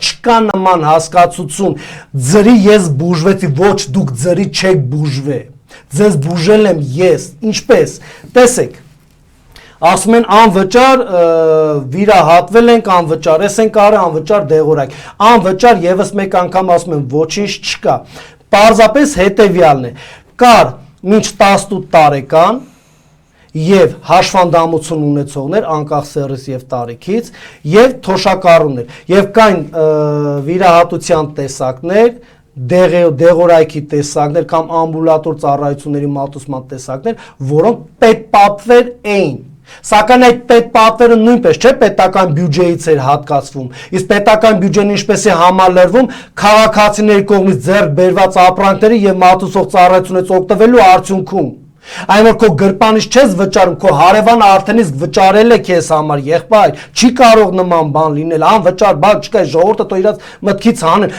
Չկա նման հասկացություն, ձրի ես բուժվեցի, ոչ դուք ձրի չեք բուժվե, ձեզ բուժել եմ ես, ինչպես, տեսեք, ասում են անվճար վիրահատվել ենք, անվճար ես ենք արել, անվճար դեղորայք, անվճար եւս մեկ անգամ ասում են ոչինչ չկա, պարզապես հետևյալն է, կար մինչ 18 տարեկան եւ հաշվանդամություն ունեցողներ անկախ սեռից եւ տարիքից եւ թոշակառուներ եւ կային վիրահատության տեսակներ դեղորայքի տեսակներ կամ ամբուլատոր ծառայությունների մատուցման տեսակներ որոնք պետպատվեր էին Սակայն այդ պետպատվերը նույնպես չէ պետական բյուջեից էր հատկացվում իսկ պետական բյուջեն ինչպես է համալրվում քաղաքացիների կողմից ձեռք բերված ապրանքների եւ մատուցող ծառայությունից օգտվելու արդյունքում Այն որ քո գրպանից չես վճարում, քո հարևանը արդեն իսկ վճարել է քեզ համար, եղբայր, չի կարող նման բան լինել, անվճար բան չկա, ժողովուրդը թող իրաց մտքից հանեն,